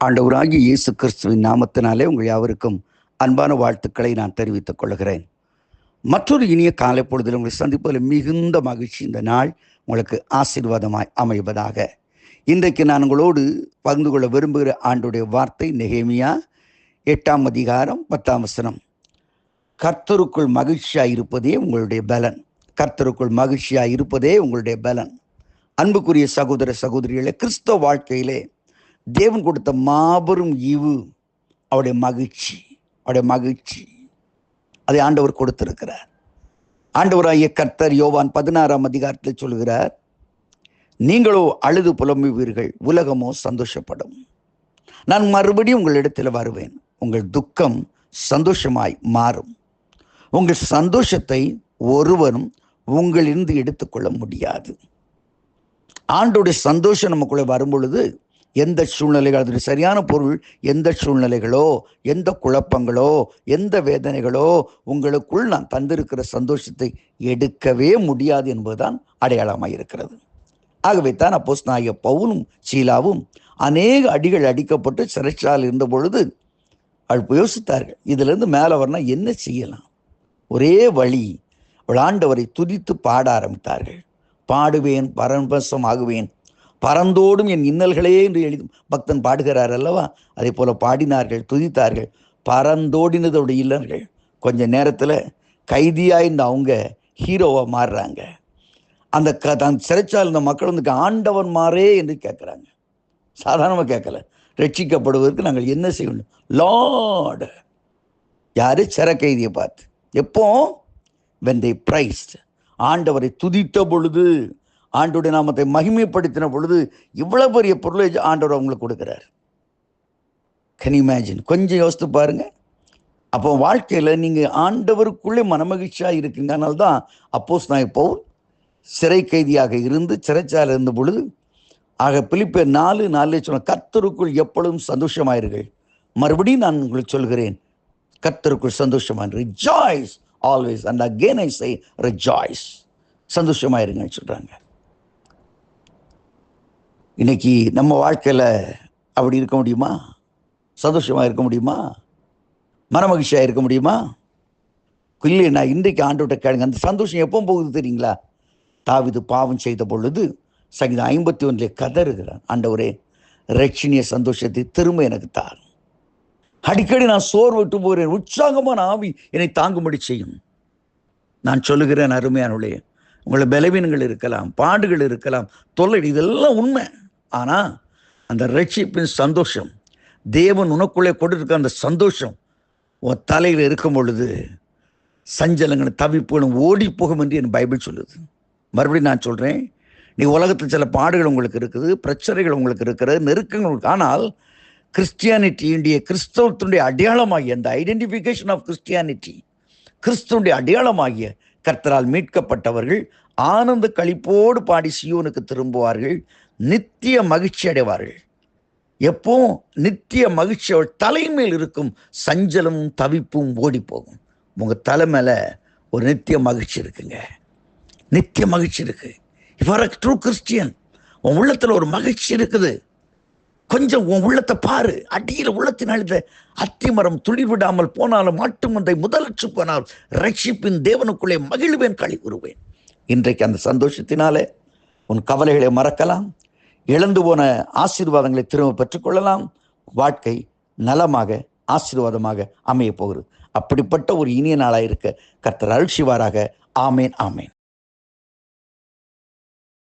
ஆண்டவராகிய இயேசு கிறிஸ்துவின் நாமத்தினாலே உங்கள் யாவருக்கும் அன்பான வாழ்த்துக்களை நான் தெரிவித்துக் கொள்கிறேன். மற்றொரு இனிய காலை பொழுதில் உங்களை சந்திப்பதில் மிகுந்த மகிழ்ச்சி. இந்த நாள் உங்களுக்கு ஆசீர்வாதமாய் அமைவதாக. இன்றைக்கு நான் உங்களோடு பகிர்ந்து கொள்ள விரும்புகிற ஆண்டுடைய வார்த்தை நெகேமியா 8ஆம் அதிகாரம் 10ஆம் வசனம். கர்த்தருக்குள் மகிழ்ச்சியாய் இருப்பதே உங்களுடைய பலன். கர்த்தருக்குள் மகிழ்ச்சியாய் இருப்பதே உங்களுடைய பலன். அன்புக்குரிய சகோதர சகோதரிகளே, கிறிஸ்தவ வாழ்க்கையிலே தேவன் கொடுத்த மாபெரும் ஈவு அவருடைய மகிழ்ச்சி. அவருடைய மகிழ்ச்சி அதை ஆண்டவர் கொடுத்திருக்கிறார். ஆண்டவராகிய கர்த்தர் யோவான் 16ஆம் அதிகாரத்தில் சொல்கிறார், நீங்களோ அழுது புலம்புவீர்கள், உலகமோ சந்தோஷப்படும். நான் மறுபடியும் உங்களிடத்தில் வருவேன், உங்கள் துக்கம் சந்தோஷமாய் மாறும். உங்கள் சந்தோஷத்தை ஒருவரும் உங்களிலிருந்து எடுத்துக்கொள்ள முடியாது. ஆண்டோடைய சந்தோஷம் நமக்குள்ளே வரும் பொழுது எந்த சூழ்நிலைகள், அதற்கு சரியான பொருள், எந்த சூழ்நிலைகளோ, எந்த குழப்பங்களோ, எந்த வேதனைகளோ உங்களுக்குள் நான் தந்திருக்கிற சந்தோஷத்தை எடுக்கவே முடியாது என்பதுதான் அடையாளமாக இருக்கிறது. ஆகவே தான் அப்போஸ்தலனாகிய பவுலும் சீலாவும் அநேக அடிகள் அடிக்கப்பட்டு சிறைச்சாலையில் இருந்த பொழுது அவள் யோசித்தார்கள், இதிலிருந்து மேலே வரணும் என்ன செய்யலாம். ஒரே வழி, அவள் ஆண்டவரை துதித்து பாட ஆரம்பித்தார்கள். பாடுவேன், பரவசம் ஆகுவேன், பறந்தோடும் என் இன்னல்களே என்று எழுதி பக்தன் பாடுகிறார் அல்லவா, அதே போல பாடினார்கள், துதித்தார்கள். பறந்தோடினதோடைய இல்லர்கள் கொஞ்ச நேரத்தில் கைதியாயிருந்த அவங்க ஹீரோவாக மாறுறாங்க. அந்த சிறைச்சால் இந்த மக்கள் வந்து ஆண்டவன் மாறே என்று கேட்குறாங்க. சாதாரணமாக கேட்கல. ரட்சிக்கப்படுவதற்கு நாங்கள் என்ன செய்யணும்? லார்ட். யாரு? சிறை கைதியை பார்த்து. எப்போ? when they praised, ஆண்டவரை துதித்த பொழுது, ஆண்டோடைய நாமத்தை மகிமைப்படுத்தின பொழுது இவ்வளவு பெரிய பொருளை ஆண்டவர் அவங்களுக்கு கொடுக்கிறார். Can you imagine? கொஞ்சம் யோசித்து பாருங்க. அப்போ வாழ்க்கையில் நீங்கள் ஆண்டவருக்குள்ளே மனமகிழ்ச்சியாக இருக்கீங்க. அதனால தான் அப்போஸ்தலனாகிய பவுல் சிறை கைதியாக இருந்து சிறைச்சாலையில் இருந்த பொழுது, ஆக பிலிப்பியர் 4:4 சொன்ன, கர்த்தருக்குள் எப்பொழுதும் சந்தோஷமாயிருங்கள். மறுபடியும் நான் உங்களுக்கு சொல்கிறேன், கர்த்தருக்குள் சந்தோஷமாக rejoice always, and again I say rejoice. சந்தோஷமாயிருங்க சொல்றாங்க. இன்னைக்கு நம்ம வாழ்க்கையில் அப்படி இருக்க முடியுமா? சந்தோஷமாக இருக்க முடியுமா? மனமகிழ்ச்சியாக இருக்க முடியுமா? இல்லைன்னா இன்றைக்கு ஆண்டவர்கிட்ட கேளுங்க. அந்த சந்தோஷம் எப்போ போகுது தெரியுங்களா? தாவீது பாவம் செய்த பொழுது சங்கீதம் 51 கதறுகிறான், ஆண்டவரே ரட்சணிய சந்தோஷத்தை திரும்ப எனக்கு தார். அடிக்கடி நான் சோர்விட்டு போகிறேன், உற்சாகமான ஆவி என்னை தாங்கும்படி செய்யும். நான் சொல்லுகிறேன் அருமையானவர்களே, உங்களை பலவீனங்கள் இருக்கலாம், பாடுகள் இருக்கலாம், தொல்லை, இதெல்லாம் உண்மை. ஆனால் அந்த ரட்சிப்பின் சந்தோஷம், தேவன் உனக்குள்ளே கொடுத்துருக்க அந்த சந்தோஷம் உன் தலையில் இருக்கும் பொழுது சஞ்சலங்கள் தவிப்புகளும் ஓடி போகும் என்று என் பைபிள் சொல்லுது. மறுபடியும் நான் சொல்கிறேன், நீ உலகத்தில் சில பாடுகள் உங்களுக்கு இருக்குது, பிரச்சனைகள் உங்களுக்கு இருக்கிறது, நெருக்கங்கள் உங்களுக்கு. ஆனால் கிறிஸ்டியானிட்டியுடைய, கிறிஸ்தவத்தினுடைய அடையாளமாகிய அந்த ஐடென்டிஃபிகேஷன் ஆஃப் கிறிஸ்டியானிட்டி, கிறிஸ்துவனுடைய அடையாளமாகிய கர்த்தரால் மீட்கப்பட்டவர்கள் ஆனந்த களிப்போடு பாடி சியோனுக்கு திரும்புவார்கள், நித்திய மகிழ்ச்சி அடைவார்கள். எப்போ? நித்திய மகிழ்ச்சி அவள் தலைமையில் இருக்கும் சஞ்சலமும் தவிப்பும் ஓடி போகும். உங்கள் தலை மேலே ஒரு நித்திய மகிழ்ச்சி இருக்குங்க. நித்திய மகிழ்ச்சி இருக்கு. You are a true Christian. உன் உள்ளத்தில் ஒரு மகிழ்ச்சி இருக்குது. கொஞ்சம் உன் உள்ளத்தை பாரு. அடியில் உள்ளத்தின் அழுத அத்திமரம் துளிர்விடாமல் போனாலும் மாட்டு மந்தை முதலற்று போனால் ரட்சிப்பின் தேவனுக்குள்ளே மகிழ்வேன், களி கூறுவேன். இன்றைக்கு அந்த சந்தோஷத்தினாலே உன் கவலைகளை மறக்கலாம், இழந்து போன ஆசீர்வாதங்களை திரும்ப பெற்றுக்கொள்ளலாம். வாழ்க்கை நலமாக ஆசீர்வாதமாக அமைய போகிறது. அப்படிப்பட்ட ஒரு இனிய நாளாக இருக்க கர்த்தர் அருள் செய்வாராக. ஆமேன், ஆமேன்.